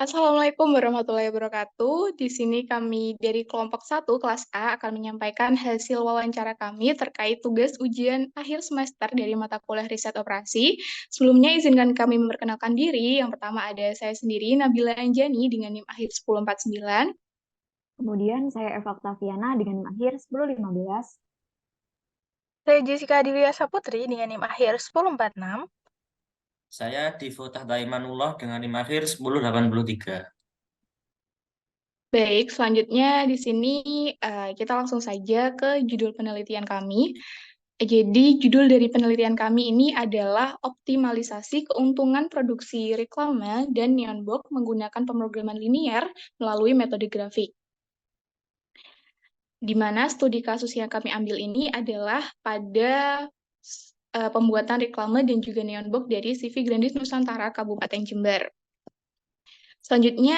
Assalamualaikum warahmatullahi wabarakatuh. Di sini kami dari kelompok 1 kelas A akan menyampaikan hasil wawancara kami terkait tugas ujian akhir semester dari mata kuliah riset operasi. Sebelumnya izinkan kami memperkenalkan diri. Yang pertama ada saya sendiri, Nabila Anjani dengan NIM akhir 1049. Kemudian saya Eva Oktaviana dengan NIM akhir 1015. Saya Jessica Adiwia Saputri dengan NIM akhir 1046. Saya Divo Tahtaimanullah dengan NIM akhir 1083. Baik, selanjutnya di sini kita langsung saja ke judul penelitian kami. Jadi, judul dari penelitian kami ini adalah optimalisasi keuntungan produksi reklame dan neon box menggunakan pemrograman linear melalui metode grafik. Di mana studi kasus yang kami ambil ini adalah pada pembuatan reklame dan juga neon box dari CV Grandis Nusantara Kabupaten Jember. Selanjutnya,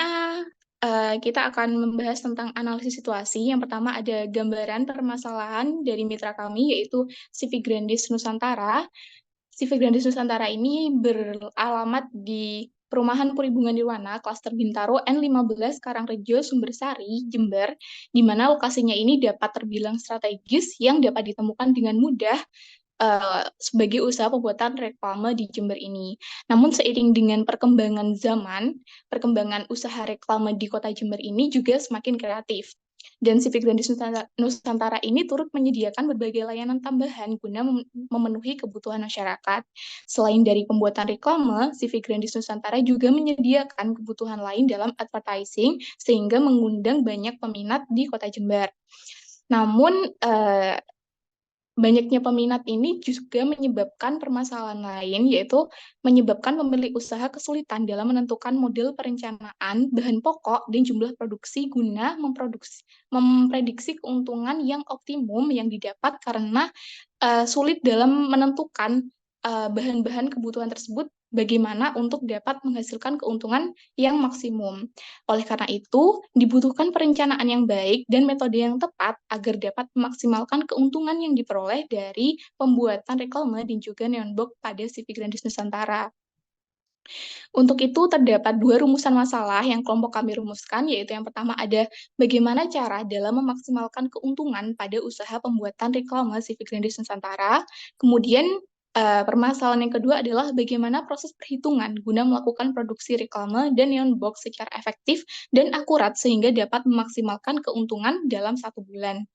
kita akan membahas tentang analisis situasi. Yang pertama ada gambaran permasalahan dari mitra kami, yaitu CV Grandis Nusantara. CV Grandis Nusantara ini beralamat di Perumahan Puri Bunga Nirwana, Klaster Bintaro N15, Karangrejo, Sumbersari, Jember, di mana lokasinya ini dapat terbilang strategis yang dapat ditemukan dengan mudah sebagai usaha pembuatan reklame di Jember ini. Namun seiring dengan perkembangan zaman, perkembangan usaha reklame di kota Jember ini juga semakin kreatif. Dan Civic Grandis Nusantara ini turut menyediakan berbagai layanan tambahan guna memenuhi kebutuhan masyarakat. Selain dari pembuatan reklame, Civic Grandis Nusantara juga menyediakan kebutuhan lain dalam advertising sehingga mengundang banyak peminat di kota Jember. Namun, banyaknya peminat ini juga menyebabkan permasalahan lain, yaitu menyebabkan pemilik usaha kesulitan dalam menentukan model perencanaan, bahan pokok, dan jumlah produksi guna memprediksi keuntungan yang optimum yang didapat karena sulit dalam menentukan bahan-bahan kebutuhan tersebut bagaimana untuk dapat menghasilkan keuntungan yang maksimum. Oleh karena itu, dibutuhkan perencanaan yang baik dan metode yang tepat agar dapat memaksimalkan keuntungan yang diperoleh dari pembuatan reklame dan juga neon box pada CV Grandis Nusantara. Untuk itu, terdapat dua rumusan masalah yang kelompok kami rumuskan, yaitu yang pertama ada bagaimana cara dalam memaksimalkan keuntungan pada usaha pembuatan reklame CV Grandis Nusantara. Kemudian, permasalahan yang kedua adalah bagaimana proses perhitungan guna melakukan produksi reklame dan neon box secara efektif dan akurat sehingga dapat memaksimalkan keuntungan dalam 1 bulan.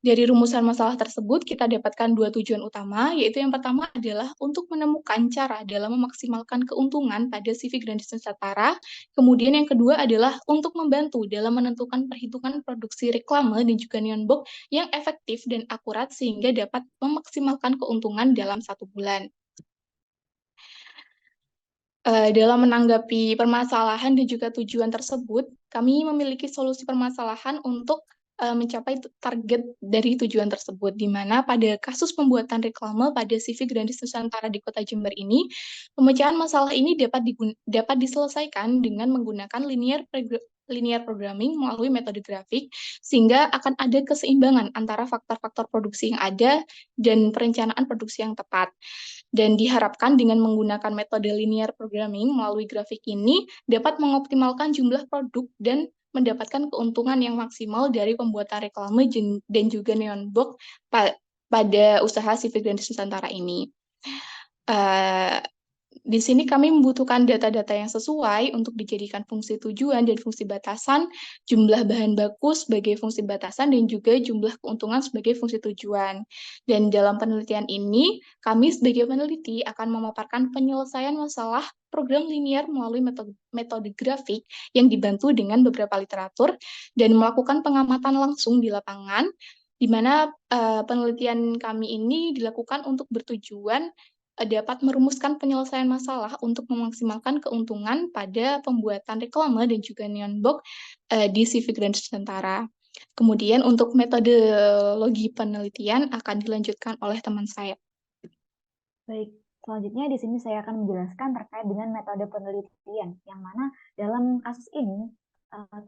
Dari rumusan masalah tersebut, kita dapatkan dua tujuan utama, yaitu yang pertama adalah untuk menemukan cara dalam memaksimalkan keuntungan pada CV Grandis Nusantara. Kemudian yang kedua adalah untuk membantu dalam menentukan perhitungan produksi reklame dan juga neon box yang efektif dan akurat sehingga dapat memaksimalkan keuntungan dalam 1 bulan. Dalam menanggapi permasalahan dan juga tujuan tersebut, kami memiliki solusi permasalahan untuk mencapai target dari tujuan tersebut, di mana pada kasus pembuatan reklame pada CV Grandis Nusantara di Kota Jember ini, pemecahan masalah ini dapat diselesaikan dengan menggunakan linear programming melalui metode grafik, sehingga akan ada keseimbangan antara faktor-faktor produksi yang ada dan perencanaan produksi yang tepat. Dan diharapkan dengan menggunakan metode linear programming melalui grafik ini dapat mengoptimalkan jumlah produk dan mendapatkan keuntungan yang maksimal dari pembuatan reklame dan juga neon box pada usaha CV Grandis Nusantara ini. Di sini kami membutuhkan data-data yang sesuai untuk dijadikan fungsi tujuan dan fungsi batasan, jumlah bahan baku sebagai fungsi batasan, dan juga jumlah keuntungan sebagai fungsi tujuan. Dan dalam penelitian ini, kami sebagai peneliti akan memaparkan penyelesaian masalah program linear melalui metode grafik yang dibantu dengan beberapa literatur dan melakukan pengamatan langsung di lapangan, di mana penelitian kami ini dilakukan untuk bertujuan dapat merumuskan penyelesaian masalah untuk memaksimalkan keuntungan pada pembuatan reklame dan juga neon box di CV Grandis Nusantara. Kemudian untuk metodologi penelitian akan dilanjutkan oleh teman saya. Baik, selanjutnya di sini saya akan menjelaskan terkait dengan metode penelitian, yang mana dalam kasus ini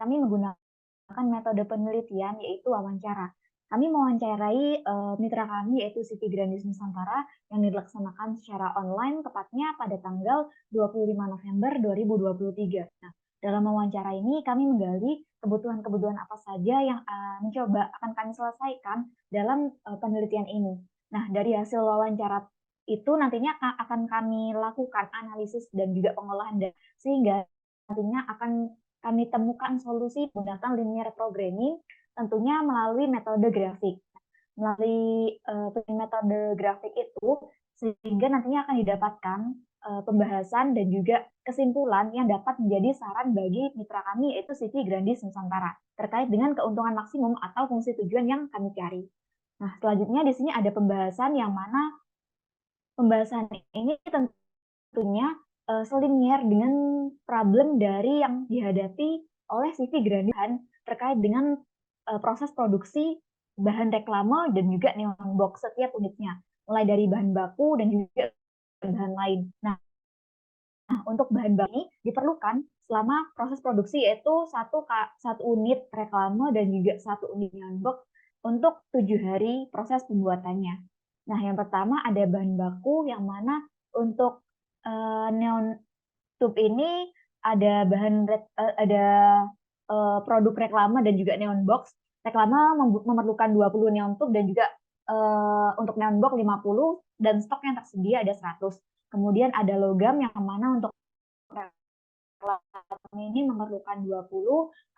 kami menggunakan metode penelitian yaitu wawancara. kami mewawancarai mitra kami yaitu City Grandis Nusantara yang dilaksanakan secara online tepatnya pada tanggal 25 November 2023. Nah, dalam wawancara ini kami menggali kebutuhan-kebutuhan apa saja yang mencoba akan kami selesaikan dalam penelitian ini. Nah, dari hasil wawancara itu nantinya akan kami lakukan analisis dan juga pengolahan data sehingga nantinya akan kami temukan solusi menggunakan linear programming tentunya melalui metode grafik. Melalui metode grafik itu sehingga nantinya akan didapatkan pembahasan dan juga kesimpulan yang dapat menjadi saran bagi mitra kami yaitu City Grandis Nusantara terkait dengan keuntungan maksimum atau fungsi tujuan yang kami cari. Nah, selanjutnya di sini ada pembahasan yang mana pembahasan ini tentunya selinier dengan problem dari yang dihadapi oleh City Grandis terkait dengan proses produksi bahan reklame dan juga neon box setiap unitnya, mulai dari bahan baku dan juga bahan lain. Nah, untuk bahan baku ini diperlukan selama proses produksi yaitu satu unit reklame dan juga satu unit neon box untuk 7 hari proses pembuatannya. Nah, yang pertama ada bahan baku yang mana untuk neon tube ini ada produk reklame dan juga neon box. Reklame memerlukan 20 neon tube dan juga untuk neon box 50 dan stok yang tersedia ada 100. Kemudian ada logam yang mana untuk reklame ini memerlukan 20,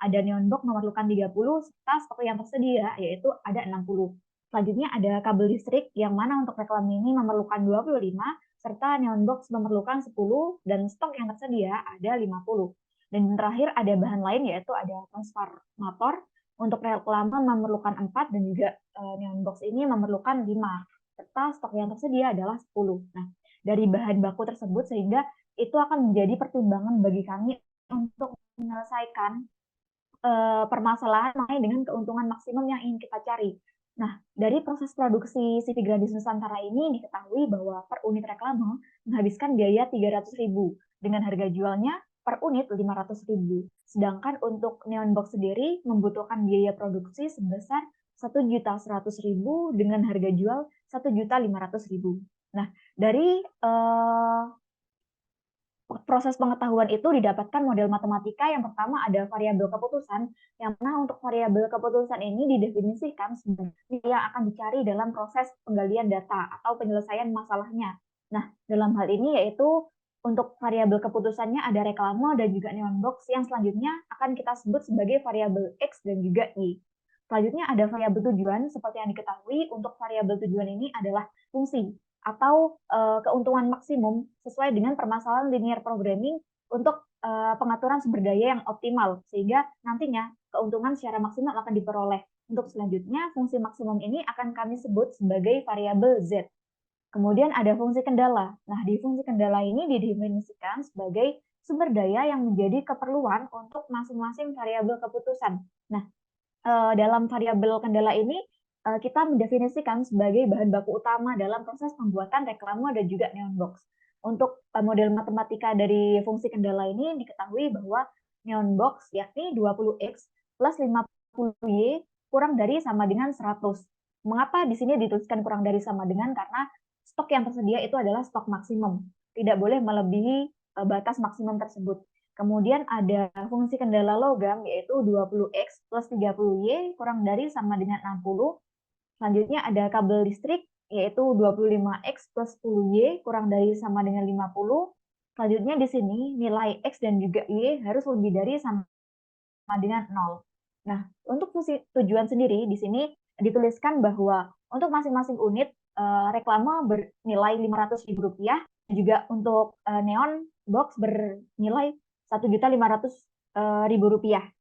ada neon box memerlukan 30, serta stok yang tersedia yaitu ada 60. Selanjutnya ada kabel listrik yang mana untuk reklame ini memerlukan 25, serta neon box memerlukan 10 dan stok yang tersedia ada 50. Dan terakhir ada bahan lain yaitu ada transformator untuk reklame memerlukan 4 dan juga neon box ini memerlukan 5 serta stok yang tersedia adalah 10. Nah, dari bahan baku tersebut sehingga itu akan menjadi pertimbangan bagi kami untuk menyelesaikan permasalahan mengenai dengan keuntungan maksimum yang ingin kita cari. Nah, dari proses produksi City Grandis Nusantara ini diketahui bahwa per unit reklame menghabiskan biaya 300.000 dengan harga jualnya per unit 500.000. Sedangkan untuk neon box sendiri membutuhkan biaya produksi sebesar 1.100.000 dengan harga jual 1.500.000. Nah, dari proses pengetahuan itu didapatkan model matematika yang pertama ada variabel keputusan, yang mana untuk variabel keputusan ini didefinisikan sebagai yang akan dicari dalam proses penggalian data atau penyelesaian masalahnya. Nah, dalam hal ini yaitu untuk variabel keputusannya ada reklame dan juga neon box yang selanjutnya akan kita sebut sebagai variabel X dan juga Y. Selanjutnya ada variabel tujuan, seperti yang diketahui untuk variabel tujuan ini adalah fungsi atau keuntungan maksimum sesuai dengan permasalahan linear programming untuk pengaturan sumber daya yang optimal, sehingga nantinya keuntungan secara maksimal akan diperoleh. Untuk selanjutnya, fungsi maksimum ini akan kami sebut sebagai variabel Z. Kemudian ada fungsi kendala. Nah, di fungsi kendala ini didefinisikan sebagai sumber daya yang menjadi keperluan untuk masing-masing variabel keputusan. Nah, dalam variabel kendala ini kita mendefinisikan sebagai bahan baku utama dalam proses pembuatan reklame dan juga neon box. Untuk model matematika dari fungsi kendala ini diketahui bahwa neon box yakni 20X plus 50Y kurang dari sama dengan 100. Mengapa di sini dituliskan kurang dari sama dengan? Karena stok yang tersedia itu adalah stok maksimum. Tidak boleh melebihi batas maksimum tersebut. Kemudian ada fungsi kendala logam yaitu 20X plus 30Y kurang dari sama dengan 60. Selanjutnya ada kabel listrik yaitu 25X plus 10Y kurang dari sama dengan 50. Selanjutnya di sini nilai X dan juga Y harus lebih dari sama dengan 0. Nah, untuk fungsi tujuan sendiri di sini dituliskan bahwa untuk masing-masing unit reklame bernilai Rp500.000 dan juga untuk neon box bernilai Rp1.500.000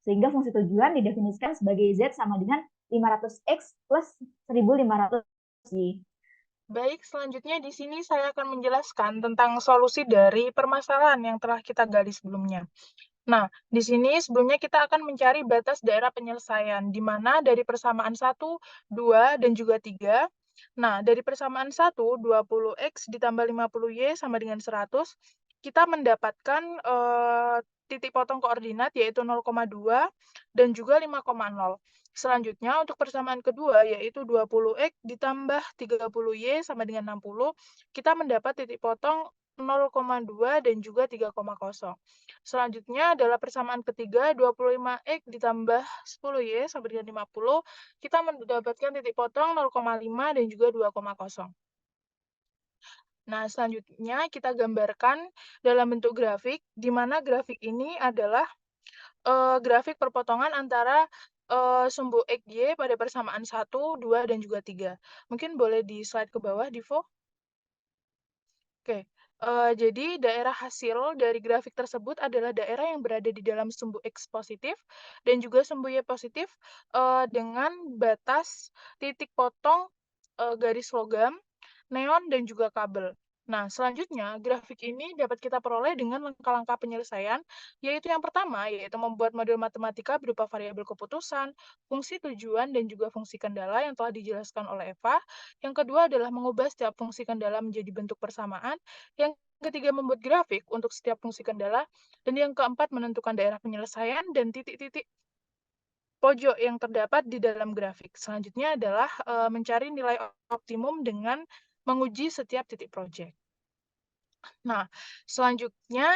sehingga fungsi tujuan didefinisikan sebagai Z sama dengan 500X plus 1.500Y. Baik, selanjutnya di sini saya akan menjelaskan tentang solusi dari permasalahan yang telah kita gali sebelumnya. Nah, di sini sebelumnya kita akan mencari batas daerah penyelesaian, di mana dari persamaan 1, 2, dan juga 3. Nah, dari persamaan 1, 20X ditambah 50Y sama dengan 100, kita mendapatkan titik potong koordinat yaitu 0,2 dan juga 5,0. Selanjutnya untuk persamaan kedua yaitu 20X ditambah 30Y sama dengan 60, kita mendapat titik potong 0,2 dan juga 3,0. Selanjutnya adalah persamaan ketiga 25X ditambah 10Y sama dengan 50, kita mendapatkan titik potong 0,5 dan juga 2,0. Nah, selanjutnya kita gambarkan dalam bentuk grafik, di mana grafik ini adalah grafik perpotongan antara sumbu XY pada persamaan 1, 2, dan juga 3. Mungkin boleh di slide ke bawah, Divo. Oke, jadi daerah hasil dari grafik tersebut adalah daerah yang berada di dalam sumbu X positif dan juga sumbu Y positif dengan batas titik potong garis logam, neon, dan juga kabel. Nah, selanjutnya, grafik ini dapat kita peroleh dengan langkah-langkah penyelesaian, yaitu yang pertama, yaitu membuat model matematika berupa variabel keputusan, fungsi tujuan, dan juga fungsi kendala yang telah dijelaskan oleh Eva. Yang kedua adalah mengubah setiap fungsi kendala menjadi bentuk persamaan. Yang ketiga, membuat grafik untuk setiap fungsi kendala. Dan yang keempat, menentukan daerah penyelesaian dan titik-titik pojok yang terdapat di dalam grafik. Selanjutnya adalah mencari nilai optimum dengan menguji setiap titik proyek. Nah, selanjutnya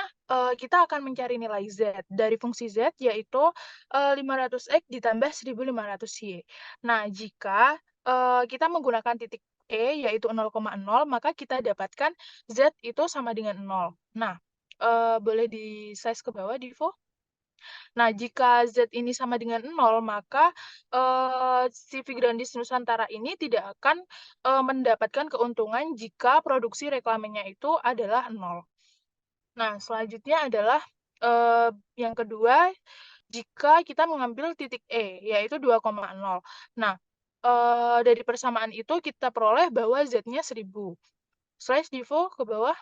kita akan mencari nilai Z dari fungsi Z, yaitu 500X ditambah 1500Y. Nah, jika kita menggunakan titik E, yaitu 0,0, maka kita dapatkan Z itu sama dengan 0. Nah, boleh di size ke bawah, Divo? Nah, jika Z ini sama dengan 0, maka si Vigrandis Nusantara ini tidak akan mendapatkan keuntungan jika produksi reklamenya itu adalah 0. Nah, selanjutnya adalah yang kedua, jika kita mengambil titik E, yaitu 2,0. Nah, dari persamaan itu kita peroleh bahwa Z-nya 1000. Slide Divo ke bawah.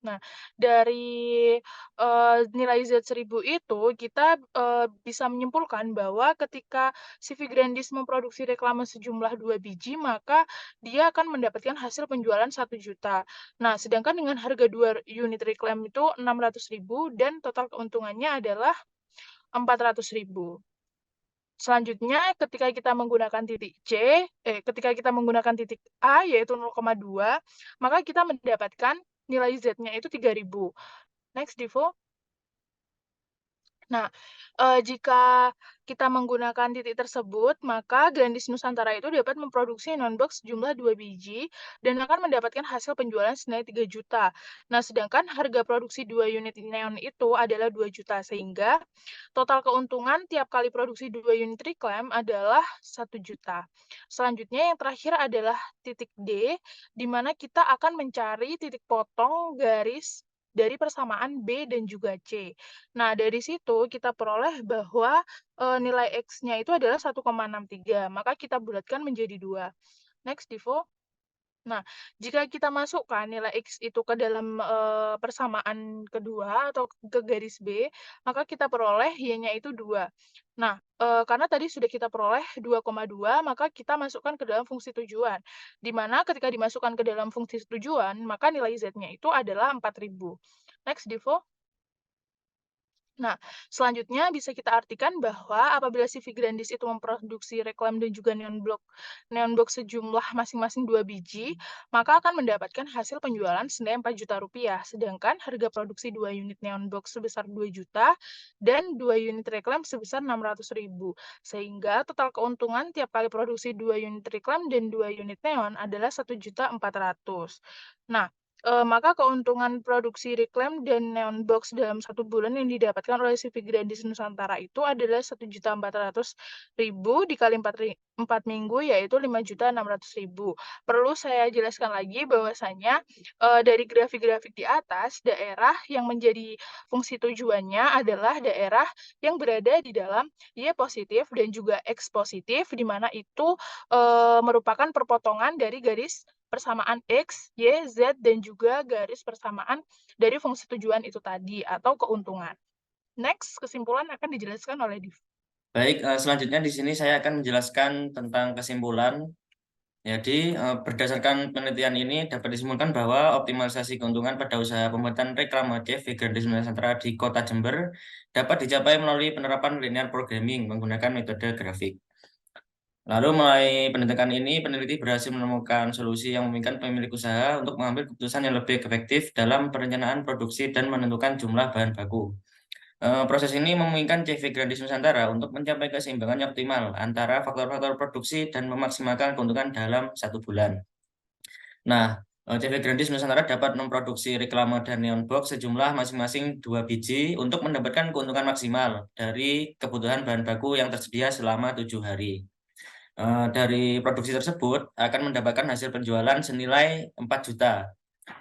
Nah, dari nilai Z1000 itu kita bisa menyimpulkan bahwa ketika si Vigrandis memproduksi reklame sejumlah 2 biji, maka dia akan mendapatkan hasil penjualan 1 juta. Nah, sedangkan dengan harga 2 unit reklam itu 600.000 dan total keuntungannya adalah 400.000. Selanjutnya, ketika kita menggunakan titik ketika kita menggunakan titik A, yaitu 0,2, maka kita mendapatkan nilai Z-nya itu 3.000. Next, Divo. Nah, jika kita menggunakan titik tersebut, maka Grandis Nusantara itu dapat memproduksi neon box jumlah 2 biji dan akan mendapatkan hasil penjualan senilai 3 juta. Nah, sedangkan harga produksi 2 unit neon itu adalah 2 juta, sehingga total keuntungan tiap kali produksi 2 unit reclaim adalah 1 juta. Selanjutnya, yang terakhir adalah titik D, di mana kita akan mencari titik potong garis dari persamaan B dan juga C. Nah, dari situ kita peroleh bahwa nilai X-nya itu adalah 1,63, maka kita bulatkan menjadi 2. Next, Divo. Nah, jika kita masukkan nilai X itu ke dalam persamaan kedua atau ke garis B, maka kita peroleh Y-nya itu 2. Nah, karena tadi sudah kita peroleh 2,2, maka kita masukkan ke dalam fungsi tujuan. Di mana ketika dimasukkan ke dalam fungsi tujuan, maka nilai Z-nya itu adalah 4.000. Next, Divo. Nah, selanjutnya bisa kita artikan bahwa apabila si Vigrandis itu memproduksi reklam dan juga neon box sejumlah masing-masing 2 biji, maka akan mendapatkan hasil penjualan senilai 4 juta rupiah. Sedangkan harga produksi 2 unit neon box sebesar 2 juta dan 2 unit reklam sebesar 600.000. Sehingga total keuntungan tiap kali produksi 2 unit reklam dan 2 unit neon adalah 1.400.000. Nah, maka keuntungan produksi reklam dan neon box dalam 1 bulan yang didapatkan oleh si Vigrandis Nusantara itu adalah 1.400.000 dikali 4 minggu, yaitu 5.600.000. Perlu saya jelaskan lagi bahwasanya dari grafik-grafik di atas, daerah yang menjadi fungsi tujuannya adalah daerah yang berada di dalam Y positif dan juga X positif, di mana itu merupakan perpotongan dari garis persamaan X, Y, Z, dan juga garis persamaan dari fungsi tujuan itu tadi, atau keuntungan. Next, kesimpulan akan dijelaskan oleh Div. Baik, selanjutnya di sini saya akan menjelaskan tentang kesimpulan. Jadi, berdasarkan penelitian ini dapat disimpulkan bahwa optimalisasi keuntungan pada usaha pembuatan reklame CV Grandis Nusantara di Kota Jember dapat dicapai melalui penerapan linear programming menggunakan metode grafik. Lalu melalui penelitian ini, peneliti berhasil menemukan solusi yang memungkinkan pemilik usaha untuk mengambil keputusan yang lebih efektif dalam perencanaan produksi dan menentukan jumlah bahan baku. Proses ini memungkinkan CV Grandis Nusantara untuk mencapai keseimbangan yang optimal antara faktor-faktor produksi dan memaksimalkan keuntungan dalam 1 bulan. Nah, CV Grandis Nusantara dapat memproduksi reklame dan neon box sejumlah masing-masing 2 biji untuk mendapatkan keuntungan maksimal dari kebutuhan bahan baku yang tersedia selama 7 hari. Dari produksi tersebut akan mendapatkan hasil penjualan senilai 4 juta.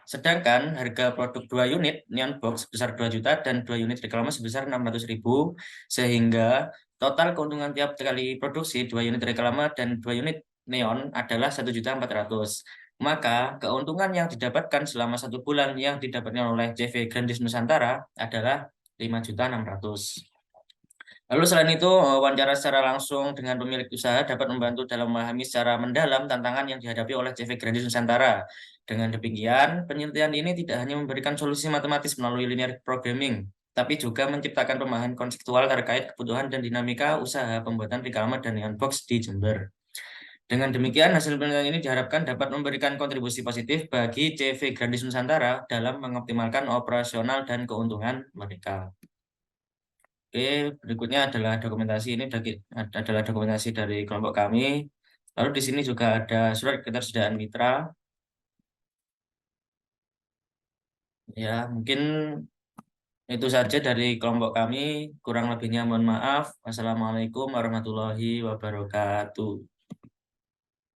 Sedangkan harga produk 2 unit neon box sebesar 2 juta dan 2 unit reklame sebesar 600.000, sehingga total keuntungan tiap kali produksi 2 unit reklame dan 2 unit neon adalah 1.400.000. Maka keuntungan yang didapatkan selama 1 bulan yang didapatkan oleh CV Grandis Nusantara adalah 5.600.000. Lalu selain itu, wawancara secara langsung dengan pemilik usaha dapat membantu dalam memahami secara mendalam tantangan yang dihadapi oleh CV Grandis Nusantara. Dengan demikian, penelitian ini tidak hanya memberikan solusi matematis melalui linear programming, tapi juga menciptakan pemahaman konseptual terkait kebutuhan dan dinamika usaha pembuatan reklame dan neon box di Jember. Dengan demikian, hasil penelitian ini diharapkan dapat memberikan kontribusi positif bagi CV Grandis Nusantara dalam mengoptimalkan operasional dan keuntungan mereka. Oke, berikutnya adalah dokumentasi. Ini adalah dokumentasi dari kelompok kami. Lalu di sini juga ada surat ketersediaan mitra. Ya, mungkin itu saja dari kelompok kami. Kurang lebihnya mohon maaf. Wassalamualaikum warahmatullahi wabarakatuh.